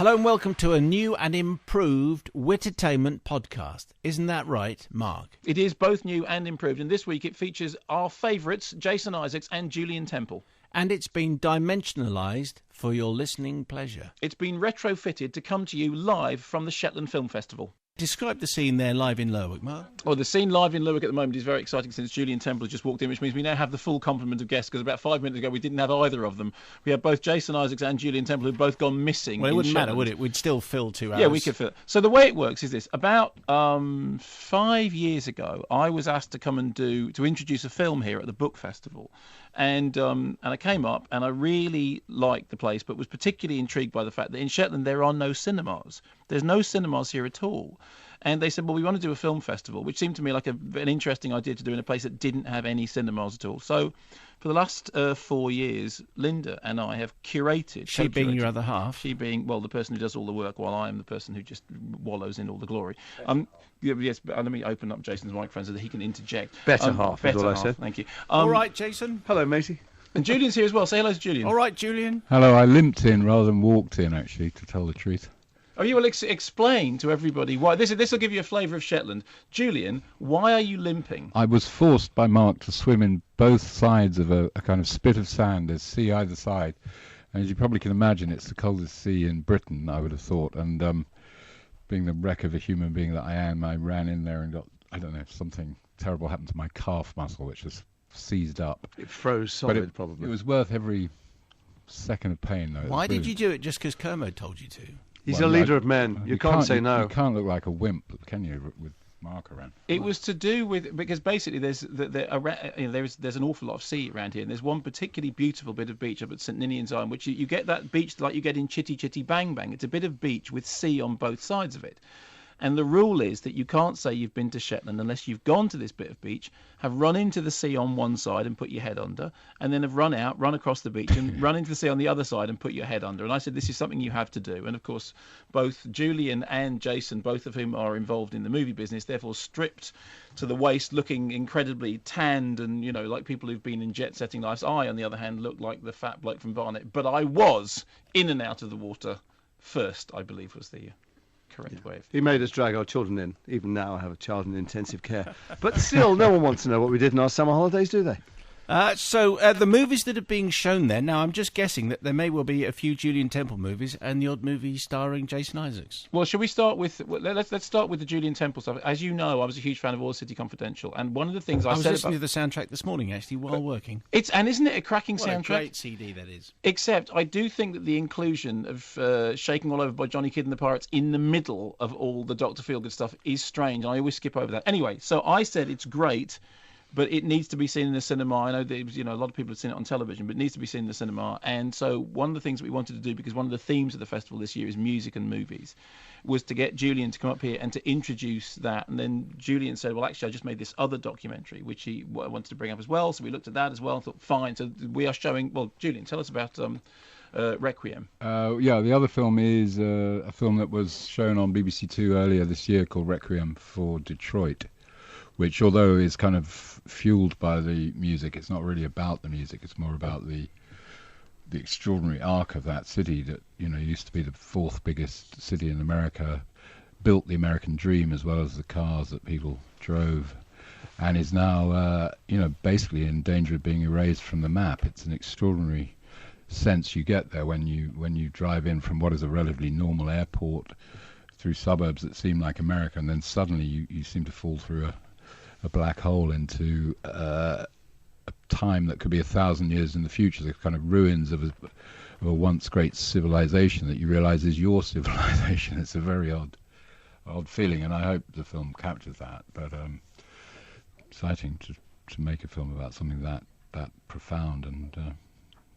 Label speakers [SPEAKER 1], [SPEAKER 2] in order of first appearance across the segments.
[SPEAKER 1] Hello and welcome to a new and improved Wittertainment podcast. Isn't that right, Mark?
[SPEAKER 2] It is both new and improved, and this week it features our favourites, Jason Isaacs and Julien Temple.
[SPEAKER 1] And it's been dimensionalised for your listening pleasure.
[SPEAKER 2] It's been retrofitted to come to you live from the Shetland Film Festival.
[SPEAKER 1] Describe the scene there live in Lerwick, Mark.
[SPEAKER 2] Well, the scene live in Lerwick at the moment is very exciting since Julien Temple has just walked in, which means we now have the full complement of guests, because about 5 minutes ago we didn't have either of them. We had both Jason Isaacs and Julien Temple who'd both gone missing.
[SPEAKER 1] Well, it wouldn't
[SPEAKER 2] Shetland.
[SPEAKER 1] matter, would it? We'd still fill 2 hours.
[SPEAKER 2] Yeah, we could fill it. So the way it works is this. About 5 years ago, I was asked to come and to introduce a film here at the book festival. And I came up and I really liked the place, but was particularly intrigued by the fact that in Shetland there are no cinemas. There's no cinemas here at all. And they said, well, we want to do a film festival, which seemed to me like an interesting idea to do in a place that didn't have any cinemas at all. So for the last 4 years, Linda and I have curated.
[SPEAKER 1] She being your other half.
[SPEAKER 2] She being, well, the person who does all the work, while I am the person who just wallows in all the glory. Yes, but let me open up Jason's microphone so that he can interject.
[SPEAKER 3] Better half, is what I said.
[SPEAKER 2] Thank you.
[SPEAKER 1] All right, Jason.
[SPEAKER 3] Hello, matey.
[SPEAKER 2] And Julien's here as well. Say hello to Julien.
[SPEAKER 1] All right, Julien.
[SPEAKER 4] Hello, I limped in rather than walked in, actually, to tell the truth.
[SPEAKER 2] Oh, you will explain to everybody why. This will give you a flavour of Shetland. Julien, why are you limping?
[SPEAKER 4] I was forced by Mark to swim in both sides of a kind of spit of sand. There's sea either side. And as you probably can imagine, it's the coldest sea in Britain, I would have thought. And being the wreck of a human being that I am, I ran in there and got, I don't know, something terrible happened to my calf muscle, which was seized up.
[SPEAKER 3] It froze solid, probably.
[SPEAKER 4] It was worth every second of pain, though.
[SPEAKER 1] Why did you do it just because Kermode told you to?
[SPEAKER 3] He's a leader of men. You can't say no.
[SPEAKER 4] You can't look like a wimp, can you, with Mark around?
[SPEAKER 2] It was to do with, because basically there's an awful lot of sea around here, and there's one particularly beautiful bit of beach up at St Ninian's Island, which you get that beach like you get in Chitty Chitty Bang Bang. It's a bit of beach with sea on both sides of it. And the rule is that you can't say you've been to Shetland unless you've gone to this bit of beach, have run into the sea on one side and put your head under, and then have run across the beach and run into the sea on the other side and put your head under. And I said, this is something you have to do. And of course, both Julien and Jason, both of whom are involved in the movie business, therefore stripped to the waist, looking incredibly tanned and, you know, like people who've been in jet-setting lives. I, on the other hand, looked like the fat bloke from Barnet. But I was in and out of the water first, I believe was the correct way.
[SPEAKER 3] He made us drag our children in. Even now I have a child in intensive care. But still, no one wants to know what we did in our summer holidays, do they?
[SPEAKER 1] So the movies that are being shown there, now I'm just guessing that there may well be a few Julien Temple movies and the odd movie starring Jason Isaacs.
[SPEAKER 2] Well, shall we start with, let's start with the Julien Temple stuff. As you know, I was a huge fan of All City Confidential, and one of the things I
[SPEAKER 1] was
[SPEAKER 2] said
[SPEAKER 1] listening
[SPEAKER 2] about...
[SPEAKER 1] to the soundtrack this morning, actually, while working.
[SPEAKER 2] And isn't it a cracking
[SPEAKER 1] What
[SPEAKER 2] soundtrack?
[SPEAKER 1] a great CD that is.
[SPEAKER 2] Except I do think that the inclusion of Shaking All Over by Johnny Kidd and the Pirates in the middle of all the Dr. Feelgood stuff is strange. I always skip over that. Anyway, so I said it's great, but it needs to be seen in the cinema. I know that a lot of people have seen it on television, but it needs to be seen in the cinema. And so one of the things that we wanted to do, because one of the themes of the festival this year is music and movies, was to get Julien to come up here and to introduce that. And then Julien said, well, actually, I just made this other documentary, which he wanted to bring up as well. So we looked at that as well and thought, fine. So we are showing, well, Julien, tell us about Requiem.
[SPEAKER 4] Yeah, the other film is a film that was shown on BBC Two earlier this year called Requiem for Detroit, which, although is kind of fueled by the music, it's not really about the music. It's more about the extraordinary arc of that city that, you know, used to be the 4th biggest city in America, built the American dream as well as the cars that people drove, and is now, basically in danger of being erased from the map. It's an extraordinary sense you get there when you drive in from what is a relatively normal airport through suburbs that seem like America, and then suddenly you seem to fall through a black hole into a time that could be 1,000 years in the future, the kind of ruins of a once great civilization that you realise is your civilization. It's a very odd feeling, and I hope the film captures that. But exciting to make a film about something that profound and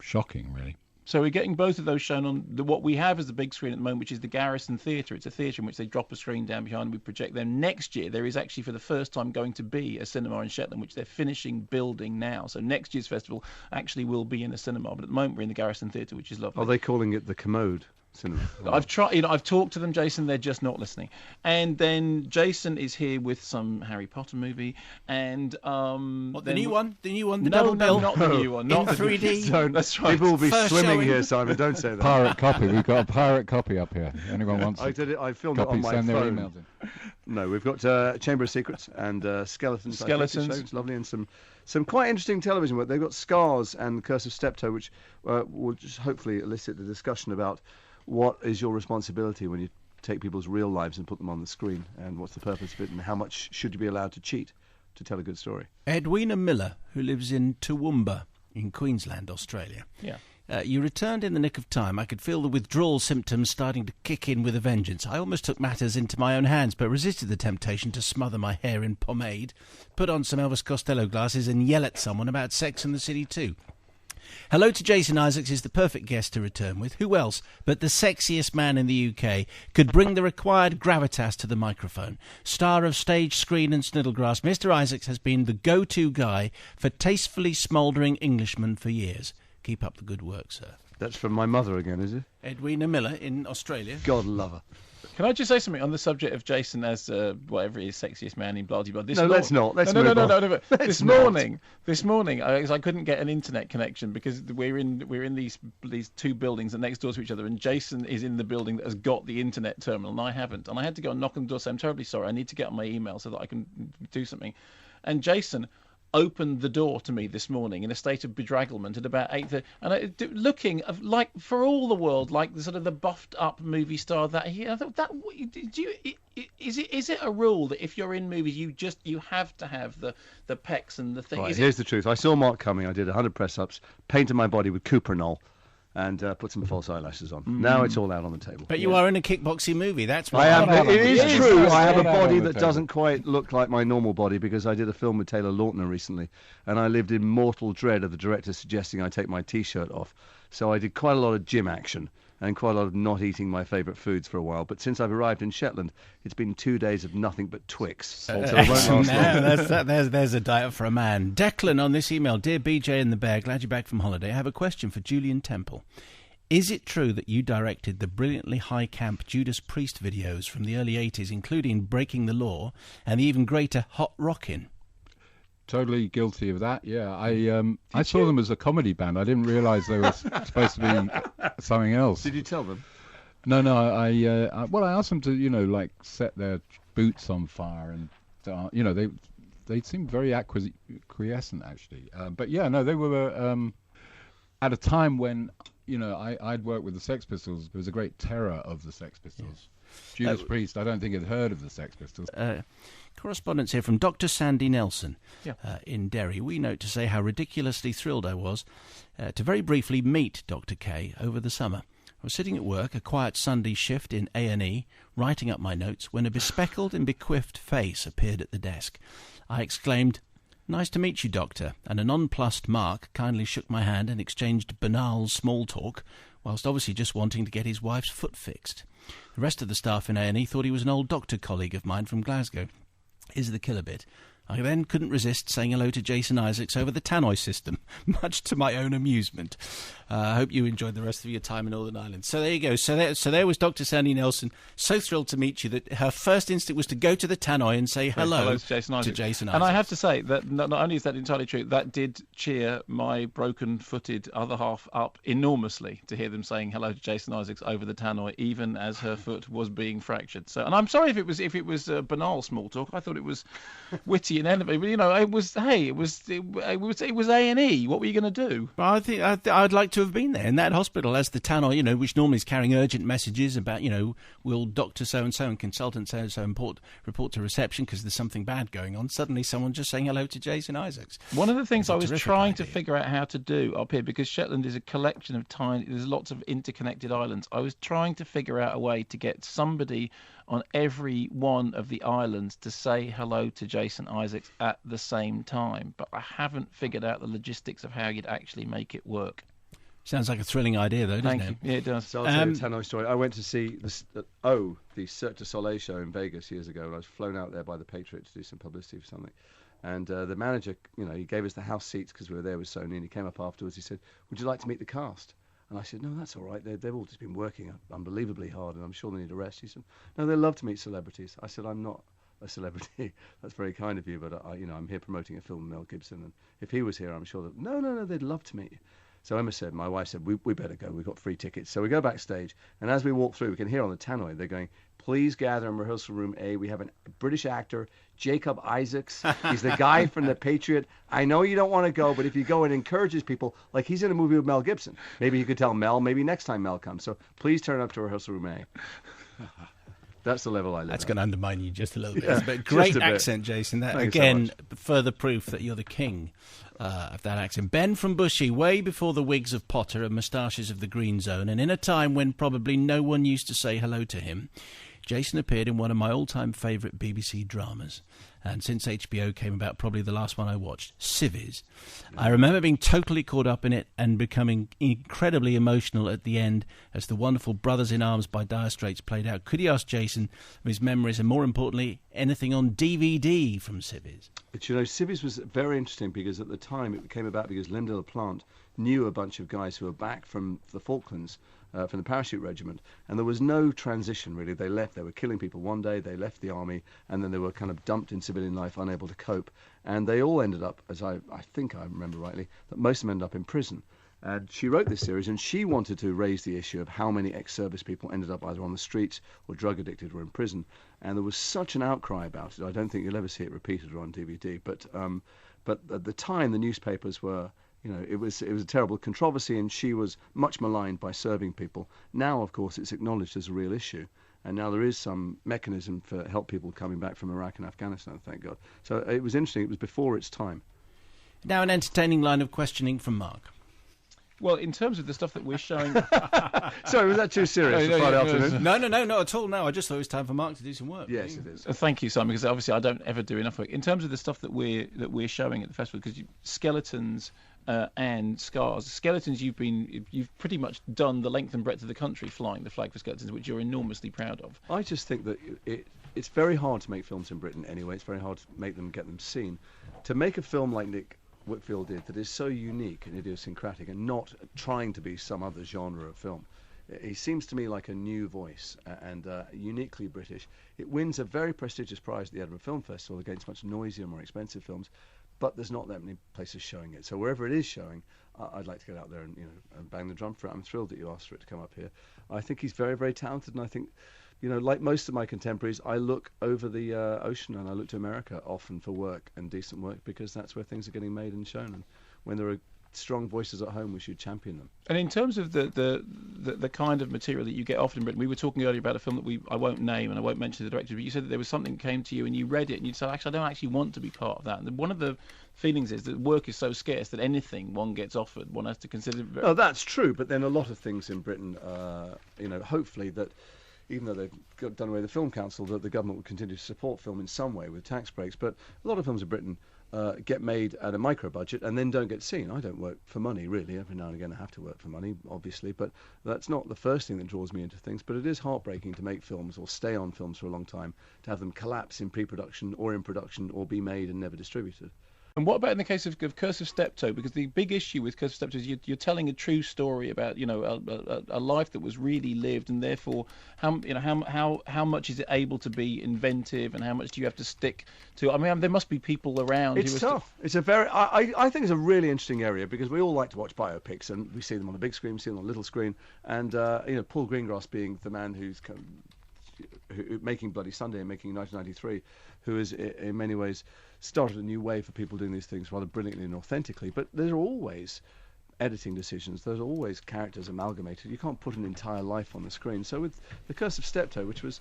[SPEAKER 4] shocking, really.
[SPEAKER 2] So we're getting both of those shown on what we have as the big screen at the moment, which is the Garrison Theatre. It's a theatre in which they drop a screen down behind and we project them. Next year, there is actually for the first time going to be a cinema in Shetland, which they're finishing building now. So next year's festival actually will be in a cinema. But at the moment, we're in the Garrison Theatre, which is lovely.
[SPEAKER 3] Are they calling it the Kermode? cinema.
[SPEAKER 2] I've tried, I've talked to them, Jason. They're just not listening. And then Jason is here with some Harry Potter movie, and
[SPEAKER 1] What, the new one? The new one, the
[SPEAKER 2] no,
[SPEAKER 1] double bill?
[SPEAKER 2] not the new one, not
[SPEAKER 1] In
[SPEAKER 2] the
[SPEAKER 1] 3D?
[SPEAKER 3] Don't.
[SPEAKER 2] That's right.
[SPEAKER 3] People will be
[SPEAKER 1] First
[SPEAKER 3] swimming
[SPEAKER 1] showing.
[SPEAKER 3] here, Simon. Don't say that.
[SPEAKER 4] Pirate copy. We've got a pirate copy up here. Anyone wants
[SPEAKER 3] I
[SPEAKER 4] it?
[SPEAKER 3] did it. I filmed it
[SPEAKER 4] Copy,
[SPEAKER 3] on my
[SPEAKER 4] send their
[SPEAKER 3] phone.
[SPEAKER 4] emails in.
[SPEAKER 3] No, we've got Chamber of Secrets and Skeletons. I think it's
[SPEAKER 2] Skeletons.
[SPEAKER 3] shown. It's lovely, and some quite interesting television work. They've got Scars and Curse of Steptoe, which will just hopefully elicit the discussion about what is your responsibility when you take people's real lives and put them on the screen, and what's the purpose of it, and how much should you be allowed to cheat to tell a good story.
[SPEAKER 1] Edwina Miller, who lives in Toowoomba in Queensland, Australia.
[SPEAKER 2] Yeah.
[SPEAKER 1] You returned in the nick of time. I could feel the withdrawal symptoms starting to kick in with a vengeance. I almost took matters into my own hands, but resisted the temptation to smother my hair in pomade, put on some Elvis Costello glasses, and yell at someone about Sex and the City 2. Hello to Jason Isaacs is the perfect guest to return with. Who else but the sexiest man in the UK could bring the required gravitas to the microphone? Star of stage, screen and Sniddlegrass, Mr. Isaacs has been the go-to guy for tastefully smouldering Englishmen for years. Keep up the good work, sir.
[SPEAKER 3] That's from my mother again, is it?
[SPEAKER 1] Edwina Miller in Australia.
[SPEAKER 3] God love her.
[SPEAKER 2] Can I just say something on the subject of Jason as whatever he is, sexiest man in blah blah blah?
[SPEAKER 3] No, let's not. Let's
[SPEAKER 2] no,
[SPEAKER 3] move on.
[SPEAKER 2] no.
[SPEAKER 3] Let's
[SPEAKER 2] This
[SPEAKER 3] not.
[SPEAKER 2] morning, I couldn't get an internet connection because we're in these two buildings that are next door to each other, and Jason is in the building that has got the internet terminal, and I haven't, and I had to go and knock on the door. So I'm terribly sorry. I need to get on my email so that I can do something. And Jason opened the door to me this morning in a state of bedragglement at about 8:30, and looking like for all the world like the sort of the buffed up movie star that he. I thought, is it a rule that if you're in movies you have to have the pecs and the thing?
[SPEAKER 3] Right, here's the truth. I saw Mark coming. I did 100 press-ups, painted my body with Cuprinol, and put some false eyelashes on. Now it's all out on the table.
[SPEAKER 1] But you are in a kickboxing movie. That's
[SPEAKER 3] I
[SPEAKER 1] why.
[SPEAKER 3] am. It is
[SPEAKER 2] Yes,
[SPEAKER 3] true.
[SPEAKER 2] yes,
[SPEAKER 3] I have a
[SPEAKER 4] yes.
[SPEAKER 3] body
[SPEAKER 4] On the
[SPEAKER 3] that
[SPEAKER 4] table.
[SPEAKER 3] doesn't quite look like my normal body because I did a film with Taylor Lautner recently, and I lived in mortal dread of the director suggesting I take my T-shirt off. So I did quite a lot of gym action and quite a lot of not eating my favourite foods for a while. But since I've arrived in Shetland, it's been 2 days of nothing but Twix. So it won't last long.
[SPEAKER 1] There's a diet for a man. Declan on this email. Dear BJ and the Bear, glad you're back from holiday. I have a question for Julien Temple. Is it true that you directed the brilliantly high-camp Judas Priest videos from the early 80s, including Breaking the Law and the even greater Hot Rockin'?
[SPEAKER 4] Totally guilty of that. Yeah, I saw them as a comedy band. I didn't realise they were supposed to be something else.
[SPEAKER 3] Did you tell them?
[SPEAKER 4] No. I asked them to, like set their boots on fire, and they seemed very acquiescent actually. But yeah, no, they were at a time when I'd worked with the Sex Pistols. There was a great terror of the Sex Pistols. Yes. Judas Priest, I don't think had heard of the Sex Pistols.
[SPEAKER 1] Correspondence here from Dr. Sandy Nelson
[SPEAKER 2] Yeah.
[SPEAKER 1] in Derry. We note to say how ridiculously thrilled I was to very briefly meet Dr. K over the summer. I was sitting at work, a quiet Sunday shift in A&E, writing up my notes, when a bespectacled and bequiffed face appeared at the desk. I exclaimed, "Nice to meet you, Doctor," and a nonplussed Mark kindly shook my hand and exchanged banal small talk, whilst obviously just wanting to get his wife's foot fixed. The rest of the staff in A&E thought he was an old doctor colleague of mine from Glasgow. Here's the killer bit. I then couldn't resist saying hello to Jason Isaacs over the tannoy system, much to my own amusement. I hope you enjoyed the rest of your time in Northern Ireland. So there you go. So there was Dr. Sandy Nelson, so thrilled to meet you that her first instinct was to go to the tannoy and say hello
[SPEAKER 2] to Jason Isaacs.
[SPEAKER 1] Isaacs.
[SPEAKER 2] And I have to say that not only is that entirely true, that did cheer my broken-footed other half up enormously to hear them saying hello to Jason Isaacs over the tannoy, even as her foot was being fractured. So, and I'm sorry if it was banal small talk. I thought it was witty and enervating. But it was A&E. What were you going to do?
[SPEAKER 1] Well, I think I'd like to have been there in that hospital as the tannoy, which normally is carrying urgent messages about, will Doctor so-and-so and consultant so-and-so report to reception because there's something bad going on. Suddenly someone just saying hello to Jason Isaacs.
[SPEAKER 2] One of the things I was trying to
[SPEAKER 1] idea.
[SPEAKER 2] figure out how to do up here, because Shetland is a collection of there's lots of interconnected islands. I was trying to figure out a way to get somebody on every one of the islands to say hello to Jason Isaacs at the same time, but I haven't figured out the logistics of how you'd actually make it work.
[SPEAKER 1] Sounds like a thrilling idea, though, doesn't
[SPEAKER 2] Thank
[SPEAKER 1] it?
[SPEAKER 2] you. Yeah, it does.
[SPEAKER 3] So I'll tell you a tannoy story. I went to see the Cirque du Soleil show in Vegas years ago, and I was flown out there by the Patriot to do some publicity for something. And the manager, he gave us the house seats because we were there with Sony, and he came up afterwards. He said, "Would you like to meet the cast?" And I said, no, that's all right. They've all just been working unbelievably hard, and I'm sure they need a rest. He said, no, they love to meet celebrities. I said, I'm not a celebrity. That's very kind of you, but I'm here promoting a film with Mel Gibson, and if he was here, I'm sure that no, they'd love to meet you. So my wife said, we better go. We've got free tickets. So we go backstage, and as we walk through, we can hear on the tannoy, they're going, please gather in rehearsal room A. We have a British actor, Jacob Isaacs. He's the guy from The Patriot. I know you don't want to go, but if you go, it encourages people. Like, he's in a movie with Mel Gibson. Maybe you could tell Mel, maybe next time Mel comes. So please turn up to rehearsal room A. That's the level I live
[SPEAKER 1] That's
[SPEAKER 3] at.
[SPEAKER 1] going to undermine you just a little bit.
[SPEAKER 3] Yeah,
[SPEAKER 1] But great
[SPEAKER 3] just a bit.
[SPEAKER 1] accent, Jason. That,
[SPEAKER 3] Thank you so
[SPEAKER 1] again,
[SPEAKER 3] much.
[SPEAKER 1] further proof that you're the king of that accent. Ben from Bushy, way before the wigs of Potter and moustaches of the Green Zone, and in a time when probably no one used to say hello to him, Jason appeared in one of my all-time favourite BBC dramas. And since HBO came about, probably the last one I watched, Civvies. I remember being totally caught up in it and becoming incredibly emotional at the end as the wonderful Brothers in Arms by Dire Straits played out. Could you ask Jason of his memories and, more importantly, anything on DVD from Civvies?
[SPEAKER 3] But Civvies was very interesting because at the time it came about because Linda LaPlante knew a bunch of guys who were back from the Falklands, from the parachute regiment, and there was no transition really. They left, they were killing people one day, they left the army, and then they were kind of dumped in civilian life, unable to cope, and they all ended up, as I think I remember rightly, that most of them ended up in prison. And she wrote this series, and she wanted to raise the issue of how many ex-service people ended up either on the streets or drug addicted or in prison. And there was such an outcry about it. I don't think you'll ever see it repeated or on DVD. But at the time, the newspapers were, it was a terrible controversy, and she was much maligned by serving people. Now, of course, it's acknowledged as a real issue. And now there is some mechanism for help people coming back from Iraq and Afghanistan, thank God. So it was interesting. It was before its time.
[SPEAKER 1] Now an entertaining line of questioning from Mark.
[SPEAKER 2] Well, in terms of the stuff that we're showing...
[SPEAKER 3] Sorry, was that too serious for Friday afternoon?
[SPEAKER 1] No, not at all. No, I just thought it was time for Mark to do some work.
[SPEAKER 3] Yes, it is.
[SPEAKER 2] Thank you, Simon, because obviously I don't ever do enough work. In terms of the stuff that we're showing at the festival, because skeletons and scars. Skeletons, you've pretty much done the length and breadth of the country flying the flag for skeletons, which you're enormously proud of.
[SPEAKER 3] I just think that it's very hard to make films in Britain anyway. It's very hard to get them seen. To make a film like Nick Whitfield did that is so unique and idiosyncratic and not trying to be some other genre of film. He seems to me like a new voice and uniquely British. It wins a very prestigious prize at the Edinburgh Film Festival against much noisier, more expensive films, but there's not that many places showing it. So wherever it is showing, I'd like to get out there and bang the drum for it. I'm thrilled that you asked for it to come up here. I think he's very, very talented, and I think, like most of my contemporaries, I look over the ocean and I look to America often for work and decent work because that's where things are getting made and shown. And when there are strong voices at home, we should champion them.
[SPEAKER 2] And in terms of the kind of material that you get often in Britain, we were talking earlier about a film that I won't name and I won't mention the director, but you said that there was something that came to you and you read it and you said, actually, I don't actually want to be part of that. And one of the feelings is that work is so scarce that anything one gets offered, one has to consider.
[SPEAKER 3] Oh, that's true, but then a lot of things in Britain, hopefully that, even though they've done away with the Film Council, that the government will continue to support film in some way with tax breaks. But a lot of films in Britain get made at a micro budget and then don't get seen. I don't work for money, really. Every now and again I have to work for money, obviously, but that's not the first thing that draws me into things. But it is heartbreaking to make films or stay on films for a long time, to have them collapse in pre-production or in production or be made and never distributed.
[SPEAKER 2] And what about in the case of Curse of Steptoe? Because the big issue with Curse of Steptoe is you're telling a true story about a life that was really lived, and therefore how much is it able to be inventive, and how much do you have to stick to? I mean, there must be people around.
[SPEAKER 3] It's tough. It's a very I think it's a really interesting area because we all like to watch biopics and we see them on the big screen, we see them on the little screen, and Paul Greengrass being the man who's making Bloody Sunday and making 1993, who is in many ways started a new way for people doing these things rather brilliantly and authentically. But there are always editing decisions, there's always characters amalgamated. You can't put an entire life on the screen. So with The Curse of Steptoe, which was,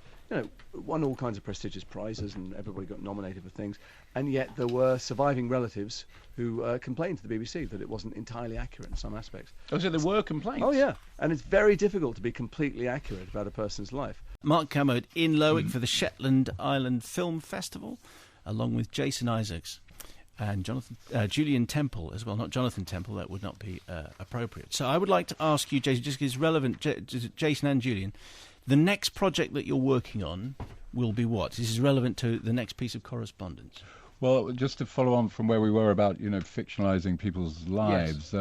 [SPEAKER 3] won all kinds of prestigious prizes and everybody got nominated for things, and yet there were surviving relatives who complained to the BBC that it wasn't entirely accurate in some aspects.
[SPEAKER 2] Oh, so there were complaints?
[SPEAKER 3] Oh, yeah. And it's very difficult to be completely accurate about a person's life.
[SPEAKER 1] Mark Kermode in Lowick for the Shetland Island Film Festival, along with Jason Isaacs and Julien Temple as well. Not Jonathan Temple, that would not be appropriate. So I would like to ask you, Jason, just because it's relevant, Jason and Julien, the next project that you're working on will be what? This is relevant to the next piece of correspondence.
[SPEAKER 4] Well, just to follow on from where we were about, fictionalising people's lives,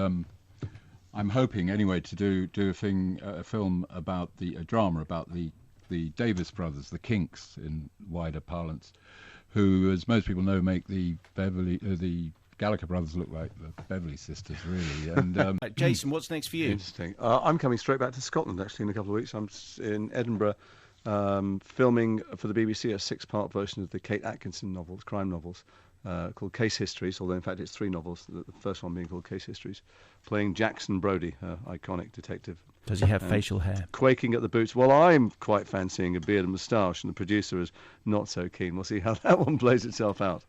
[SPEAKER 4] I'm hoping anyway to do a film about a drama about the Davis brothers, the Kinks in wider parlance, who, as most people know, make the Gallagher brothers look like the Beverly Sisters, really. And
[SPEAKER 1] Jason, what's next for you?
[SPEAKER 3] Interesting. I'm coming straight back to Scotland actually in a couple of weeks. I'm in Edinburgh filming for the BBC a 6-part version of the Kate Atkinson novels, crime novels, called Case Histories, although in fact it's 3 novels, the first one being called Case Histories, playing Jackson Brodie, iconic detective.
[SPEAKER 1] Does he have facial hair?
[SPEAKER 3] Quaking at the boots. Well, I'm quite fancying a beard and moustache, and the producer is not so keen. We'll see how that one plays itself out.